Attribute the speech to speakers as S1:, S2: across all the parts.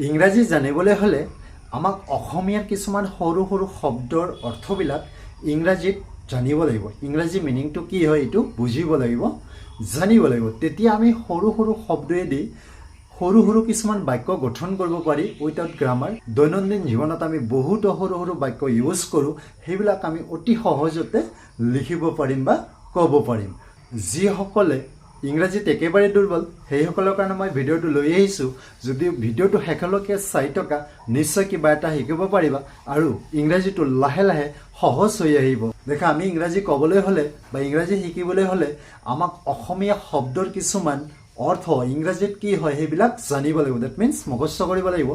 S1: ইংৰাজী জানিবলৈ হলে আমাক অসমীয়াৰ কিছুমান সৰু সৰু শব্দৰ অৰ্থবিলাক ইংৰাজীত জানিব লাগিব। ইংৰাজী মিনিংটো কি হয় এইটো বুজিব লাগিব, জানিব লাগিব। তেতিয়া আমি সৰু সৰু শব্দয়েদি সৰু সৰু কিছুমান বাক্য গঠন কৰিব পাৰি উইথাউট গ্ৰামাৰ। দৈনন্দিন জীৱনত আমি বহুত সৰু সৰু বাক্য ইউজ কৰোঁ, সেইবিলাক আমি অতি সহজতে লিখিব পাৰিম বা ক'ব পাৰিম। যিসকলে ইংৰাজীত একেবাৰে দুৰ্বল সেইসকলৰ কাৰণে মই ভিডিঅ'টো লৈ আহিছোঁ। যদি ভিডিঅ'টো শেষলৈকে চাই থকা নিশ্চয় কিবা এটা শিকিব পাৰিবা আৰু ইংৰাজীটো লাহে লাহে সহজ হৈ আহিব। দেখা, আমি ইংৰাজী ক'বলৈ হ'লে বা ইংৰাজী শিকিবলৈ হ'লে আমাক অসমীয়া শব্দৰ কিছুমান অৰ্থ ইংৰাজীত কি হয় সেইবিলাক জানিব লাগিব। ডেট মিনছ মুখস্থ কৰিব লাগিব।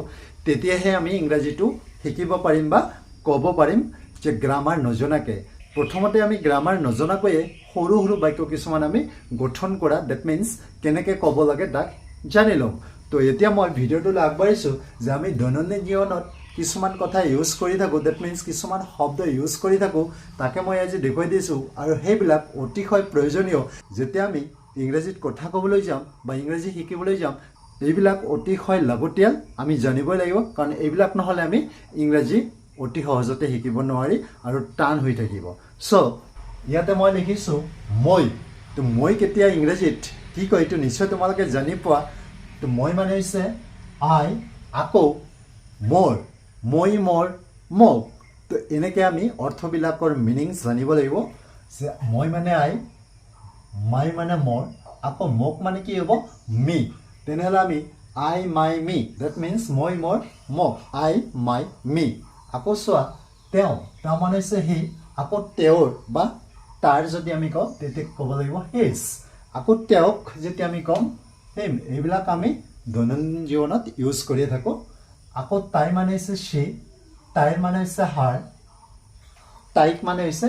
S1: তেতিয়াহে আমি ইংৰাজীটো শিকিব পাৰিম বা ক'ব পাৰিম যে গ্ৰামাৰ নজনাকৈ। প্ৰথমতে আমি গ্ৰামাৰ নজনাকৈয়ে সৰু সৰু বাক্য কিছুমান আমি গঠন কৰা, ডেট মিনছ কেনেকৈ ক'ব লাগে তাক জানি লওঁ। তো এতিয়া মই ভিডিঅ'টোলৈ আগবাঢ়িছোঁ যে আমি দৈনন্দিন জীৱনত কিছুমান কথা ইউজ কৰি থাকোঁ, ডেট মিনছ কিছুমান শব্দ ইউজ কৰি থাকোঁ, তাকে মই আজি দেখুৱাই দিছোঁ। আৰু সেইবিলাক অতিশয় প্ৰয়োজনীয়। যেতিয়া আমি ইংৰাজীত কথা ক'বলৈ যাম বা ইংৰাজী শিকিবলৈ যাম, এইবিলাক অতিশয় লাগতিয়াল, আমি জানিবই লাগিব। কাৰণ এইবিলাক নহ'লে আমি ইংৰাজী অতি সহজতে শিকিব নোৱাৰি আৰু টান হৈ থাকিব। চ' ইয়াতে মই লিখিছোঁ মই। তো মই কেতিয়া ইংৰাজীত কি কয় এইটো নিশ্চয় তোমালোকে জানি পোৱা। তো মই মানে হৈছে আই, আকৌ মোৰ, মই মোৰ, মোক। তো এনেকৈ আমি অৰ্থবিলাকৰ মিনিংছ জানিব লাগিব। যে মই মানে আই, মাই মানে মোৰ, আকৌ মোক মানে কি হ'ব মি। তেনেহ'লে আমি I my me, that means মই মোৰ মোক, আই মাই মি। আকৌ চোৱা তেওঁ, তেওঁ মানে হৈছে হি, আকৌ তেওঁৰ বা তাৰ যদি আমি কওঁ তেতিয়া ক'ব লাগিব হিজ। আকৌ তেওঁক যেতিয়া আমি ক'ম হিম। এইবিলাক আমি দৈনন্দিন জীৱনত ইউজ কৰিয়ে থাকোঁ। আকৌ তাই মানে হৈছে সি, তাইৰ মানে হৈছে হাৰ, তাইক মানে হৈছে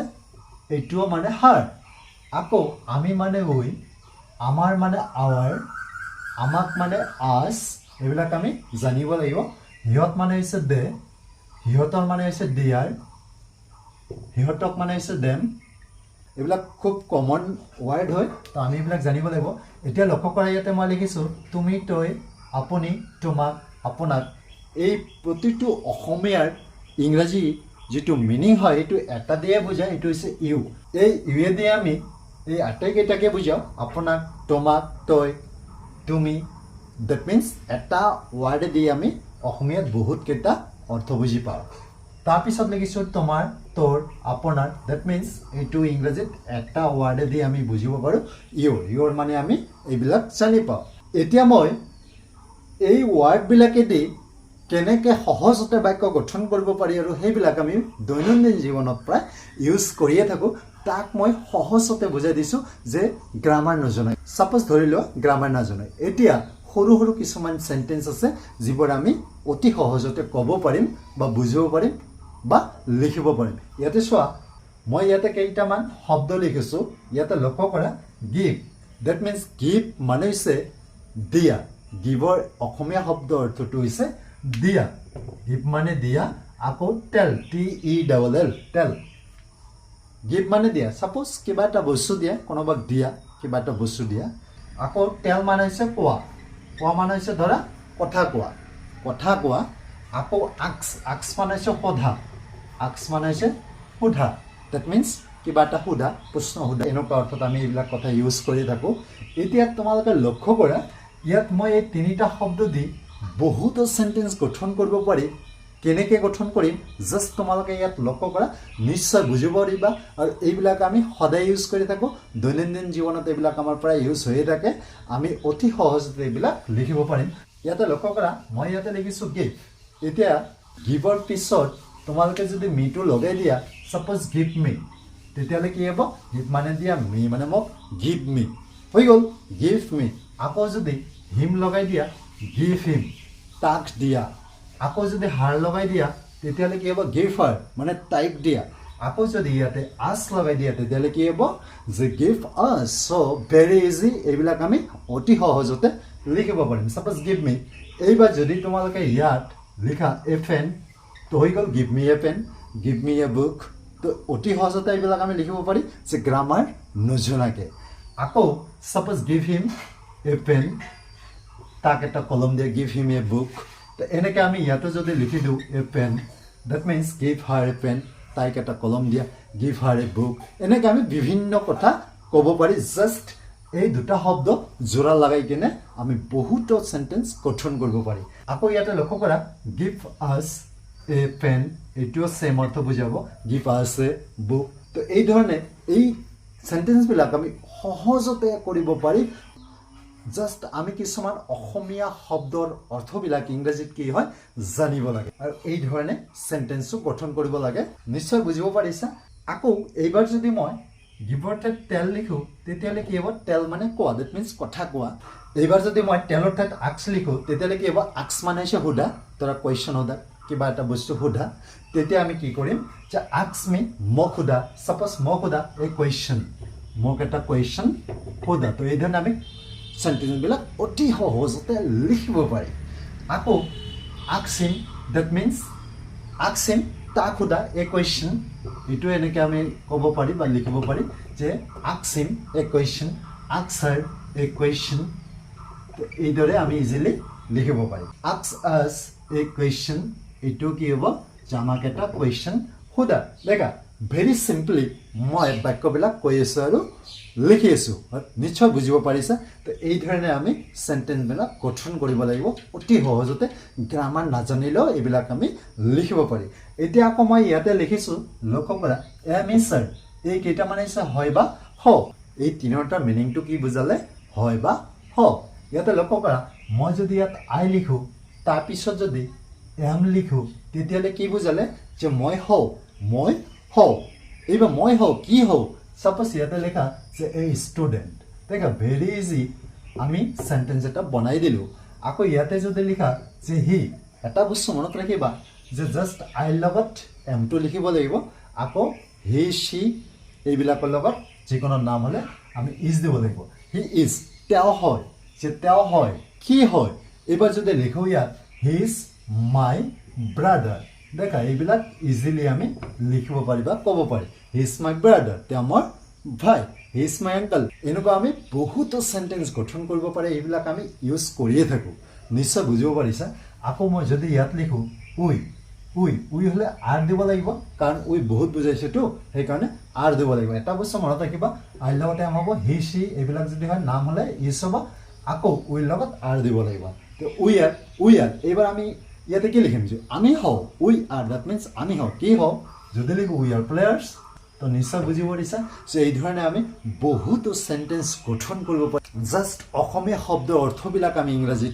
S1: এইটোও মানে হাৰ। আকৌ আমি মানে উই, আমাৰ মানে আৱাৰ, আমাক মানে আছ। এইবিলাক আমি জানিব লাগিব। সিহঁত মানে হৈছে দে, সিহঁতৰ মানে হৈছে দিয়াৰ, সিহঁতক মানে হৈছে দেম। এইবিলাক খুব কমন ৱাৰ্ড হয়, তো আমি এইবিলাক জানিব লাগিব। এতিয়া লক্ষ্য কৰা ইয়াতে মই লিখিছোঁ তুমি, তই, আপুনি, তোমাক, আপোনাক। এই প্ৰতিটো অসমীয়াৰ ইংৰাজী যিটো মিনিং হয় সেইটো এটা দিয়ে বুজায়, সেইটো হৈছে ইউ। এই ইউৱে দিয়ে আমি এই আটাইকেইটাকে বুজাওঁ, আপোনাক, তোমাক, তই, তুমি। ডেট মিনছ এটা ৱাৰ্ডে দি আমি অসমীয়াত বহুতকেইটা অৰ্থ বুজি পাওঁ। তাৰপিছত লিখিছোঁ তোমাৰ, তোৰ, আপোনাৰ। ডেট মিনছ এইটো ইংৰাজীত এটা ৱাৰ্ডে দি আমি বুজিব পাৰোঁ ইউৰ। ইউৰ মানে আমি এইবিলাক জানি পাওঁ। এতিয়া মই এই ৱাৰ্ডবিলাকেদি কেনেকৈ সহজতে বাক্য গঠন কৰিব পাৰি আৰু সেইবিলাক আমি দৈনন্দিন জীৱনত প্ৰায় ইউজ কৰিয়ে থাকোঁ, তাক মই সহজতে বুজাই দিছোঁ যে গ্ৰামাৰ নজনাই। ছাপ'জ ধৰি লোৱা গ্ৰামাৰ নাজানাই। এতিয়া সৰু সৰু কিছুমান চেণ্টেঞ্চ আছে যিবোৰ আমি অতি সহজতে ক'ব পাৰিম বা বুজিব পাৰিম বা লিখিব পাৰিম। ইয়াতে চোৱা, মই ইয়াতে কেইটামান শব্দ লিখিছোঁ। ইয়াতে লক্ষ্য কৰা গিভ। ডেট মিনছ গিভ মানে হৈছে দিয়া। গিভৰ অসমীয়া শব্দ অৰ্থটো হৈছে দিয়া। গিভ মানে দিয়া। আকৌ টেল, TELL, টেল। গিভ মানে দিয়া, ছাপ'জ কিবা এটা বস্তু দিয়া, কোনোবাক দিয়া কিবা এটা বস্তু দিয়া। আকৌ টেল মানে হৈছে কোৱা। কোৱা মানে হৈছে ধৰা কথা কোৱা, কথা কোৱা। আকৌ আক্স, আক্স মানে হৈছে সোধা, আক্স মানে হৈছে সোধা। ডেট মিনছ কিবা এটা সোধা, প্ৰশ্ন সোধা। এনেকুৱা অৰ্থত আমি এইবিলাক কথা ইউজ কৰি থাকোঁ। এতিয়া তোমালোকে লক্ষ্য কৰা ইয়াত মই এই তিনিটা শব্দ দি বহুতো চেণ্টেঞ্চ গঠন কৰিব পাৰি। কেনেকৈ গঠন কৰিম জাষ্ট তোমালোকে ইয়াত লক্ষ্য কৰা, নিশ্চয় বুজিব পাৰিবা। আৰু এইবিলাক আমি সদায় ইউজ কৰি থাকোঁ, দৈনন্দিন জীৱনত এইবিলাক আমাৰ প্ৰায় ইউজ হৈয়ে থাকে। আমি অতি সহজতে এইবিলাক লিখিব পাৰিম। ইয়াতে লক্ষ্য কৰা, মই ইয়াতে লিখিছোঁ গিভ। এতিয়া গিভৰ পিছত তোমালোকে যদি মিটো লগাই দিয়া, ছাপ'জ গিভ মি, তেতিয়াহ'লে কি হ'ব? গিভ মানে দিয়া, মি মানে মোক, গিভ মি হৈ গ'ল, গিভ মি। আকৌ যদি হিম লগাই দিয়া, গিভ হিম, তাক দিয়া। আকৌ যদি হাৰ লগাই দিয়া তেতিয়াহ'লে কি হ'ব? গিভ হাৰ মানে তাইক দিয়া। আকৌ যদি ইয়াতে আছ লগাই দিয়া তেতিয়াহ'লে কি হ'ব? যে গিভ আছ। চ' ভেৰি ইজি, এইবিলাক আমি অতি সহজতে লিখিব পাৰিম। ছাপ'জ গিভ মি। এইবাৰ যদি তোমালোকে ইয়াত লিখা এ পেন, তো হৈ গ'ল give me a pen, give me a book. তো অতি সহজতে এইবিলাক আমি লিখিব পাৰি যে গ্ৰামাৰ নজনাকৈ। আকৌ suppose give him a pen, তাক এটা কলম দিয়ে, গিভ হিম এ বুক। তো এনেকৈ আমি ইয়াতো যদি লিখি দিওঁ a pen, that means give her a pen, তাইক এটা কলম দিয়া, গিভ হাৰ এ বুক। এনেকৈ আমি বিভিন্ন কথা ক'ব পাৰি। জাষ্ট এই দুটা শব্দ জোৰা লগাই কিনে আমি বহুতো চেণ্টেন্স গঠন কৰিব পাৰি। আকৌ ইয়াতে লক্ষ্য কৰা, গিভ আছ এ পেন, এইটোও চেম অৰ্থ বুজাব, গিভ আছ এ বুক। তো এই ধৰণে এই চেণ্টেন্সবিলাক আমি সহজতে কৰিব পাৰি। জাষ্ট আমি কিছুমান অসমীয়া শব্দৰ অৰ্থবিলাক ইংৰাজীত কি হয় জানিব লাগে, আৰু এই ধৰণে চেণ্টেন্সটো গঠন কৰিব লাগে। নিশ্চয় বুজিব পাৰিছা। আকৌ এইবাৰ যদি মই গিভৰ ঠাইত টেল লিখোঁ, তেতিয়াহ'লে কি হ'ব? টেল মানে কোৱা, ডেট মিনছ কথা কোৱা। এইবাৰ যদি মই টেলৰ ঠাইত আক্স লিখোঁ, তেতিয়াহ'লে কি হ'ব? আক্স মানে হৈছে সোধা, ধৰা কুৱেশ্যন সোধা, কিবা এটা বস্তু সোধা। তেতিয়া আমি কি কৰিম যে আক্স মি, মোক সোধা। ছাপ'জ মোক সোধা এ কুৱেশ্যন, মোক এটা কুৱেশ্যন সোধা। তো এই ধৰণে আমি চেণ্টেন্সবিলাক অতি সহজতে লিখিব পাৰি। আকৌ আক্সিম, ডেট মিনছ আক্সিম, তাক সোধা এ কুৱেশ্যন। এইটো এনেকৈ আমি ক'ব পাৰি বা লিখিব পাৰি যে আক্সিম এ কুৱেশ্যন, আক্স হাৰ এ কুৱেশ্যন। তো এইদৰে আমি ইজিলি লিখিব পাৰি। আক্স আছ এ কুৱেশ্যন, এইটো কি হ'ব? যে আমাক এটা কুৱেশ্যন সোধা। দেখা, ভেৰি চিম্পলি মই বাক্যবিলাক কৈ আছোঁ আৰু লিখি আছোঁ। নিশ্চয় বুজিব পাৰিছা। তো এই ধৰণে আমি চেণ্টেন্সবিলাক গঠন কৰিব লাগিব অতি সহজতে। গ্ৰামাৰ নাজানিলেও এইবিলাক আমি লিখিব পাৰি। এতিয়া আকৌ মই ইয়াতে লিখিছোঁ, লক্ষ্য কৰা, এম ই ছাৰ, এই কেইটামান হৈছে হয় বা হ। এই তিনিওটা মিনিংটো কি বুজালে? হয় বা হ। ইয়াতে লক্ষ্য কৰা, মই যদি ইয়াত আই লিখোঁ, তাৰপিছত যদি এম লিখোঁ, তেতিয়াহ'লে কি বুজালে? যে মই হওঁ, মই হওঁ। এইবাৰ মই হওঁ, কি হওঁ? ছাপ'জ ইয়াতে লেখা যে এ ষ্টুডেণ্ট। দেখা, ভেৰি ইজি, আমি চেণ্টেন্স এটা বনাই দিলোঁ। আকৌ ইয়াতে যদি লিখা যে হি, এটা বস্তু মনত ৰাখিবা যে জাষ্ট আইৰ লগত এমটো লিখিব লাগিব। আকৌ হি, চি এইবিলাকৰ লগত যিকোনো নাম হ'লে আমি ইজ দিব লাগিব। হি ইজ, তেওঁ হয়, যে তেওঁ হয়, কি হয়। এইবাৰ যদি লিখোঁ ইয়াত হি ইজ মাই ব্ৰাদাৰ, দেখা এইবিলাক ইজিলি আমি লিখিব পাৰি বা ক'ব পাৰি। হি ইজ মাই ব্ৰাদাৰ, তেওঁ মোৰ ভাই। He is my uncle. এনেকুৱা আমি বহুতো চেণ্টেন্স গঠন কৰিব পাৰি। এইবিলাক আমি ইউজ কৰিয়ে থাকোঁ। নিশ্চয় বুজিব পাৰিছা। আকৌ মই যদি ইয়াত লিখোঁ উই, উই, উই হ'লে আৰ দিব লাগিব, কাৰণ উই বহুত বুজাইছেতো, সেইকাৰণে আৰ দিব লাগিব। এটা বস্তু মনত ৰাখিবা, আইৰ লগতে এম হ'ব, হি চি এইবিলাক যদি হয় নাম হ'লে ইজ হ'ব, আকৌ উইৰ লগত আৰ দিব লাগিব। তো উই আৰ, উই আৰ। এইবাৰ আমি ইয়াতে কি লিখিম? যে আমি হওঁ, উই আৰ, দ্যাট মিনছ আমি হওঁ, কি হওঁ? যদি লিখোঁ উই আৰ প্লেয়াৰ্ছ, তো নিশ্চয় বুজিব পাৰিছা। যে এই ধৰণে আমি বহুতো চেণ্টেন্স গঠন কৰিব পাৰি। জাষ্ট অসমীয়া শব্দৰ অৰ্থবিলাক আমি ইংৰাজীত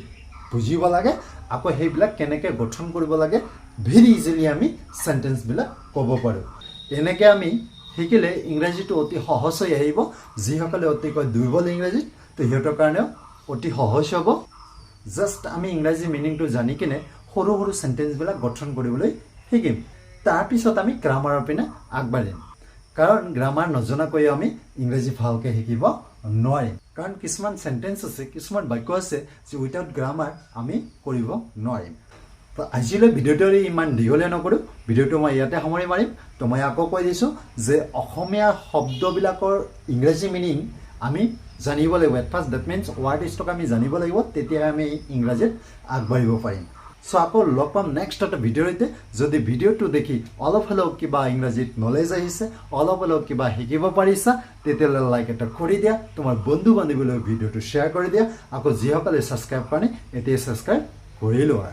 S1: বুজিব লাগে। আকৌ সেইবিলাক কেনেকৈ গঠন কৰিব লাগে ভেৰি ইজিলি আমি চেণ্টেন্সবিলাক ক'ব পাৰোঁ। এনেকৈ আমি শিকিলে ইংৰাজীটো অতি সহজ হৈ আহিব। যিসকলে অতিকৈ দুৰ্বল ইংৰাজীত, তো সিহঁতৰ কাৰণেও অতি সহজ হ'ব। জাষ্ট আমি ইংৰাজী মিনিংটো জানি কিনে সৰু সৰু চেণ্টেন্সবিলাক গঠন কৰিবলৈ শিকিম। তাৰপিছত আমি গ্ৰামাৰৰ পিনে আগবাঢ়িম, কাৰণ গ্ৰামাৰ নজনাকৈ আমি ইংৰাজী ভালকৈ শিকিব নোৱাৰিম। কাৰণ কিছুমান চেণ্টেন্স আছে, কিছুমান বাক্য আছে যে উইথাউট গ্ৰামাৰ আমি কৰিব নোৱাৰিম। তো আজিলৈ ভিডিঅ'টো ইমান দীঘলীয়া নকৰোঁ, ভিডিঅ'টো মই ইয়াতে সামৰি মাৰিম। তো মই আকৌ কৈ দিছোঁ যে অসমীয়া শব্দবিলাকৰ ইংৰাজী মিনিং আমি জানিব লাগিব। At first that means ward stock আমি জানিব লাগিব, তেতিয়াহে আমি ইংৰাজীত আগবাঢ়িব পাৰিম। চ' আকৌ লগ পাম নেক্সট এটা ভিডিঅ'ৰ সৈতে। যদি ভিডিঅ'টো দেখি অলপ হ'লেও কিবা ইংৰাজীত নলেজ আহিছে, অলপ হ'লেও কিবা শিকিব পাৰিছা, তেতিয়াহ'লে লাইক এটা কৰি দিয়া, তোমাৰ বন্ধু বান্ধৱীলৈ ভিডিঅ'টো শ্বেয়াৰ কৰি দিয়া। আকৌ যিসকলে ছাবস্ক্ৰাইব কৰা নাই, এতিয়া ছাবস্ক্ৰাইব কৰি লোৱা।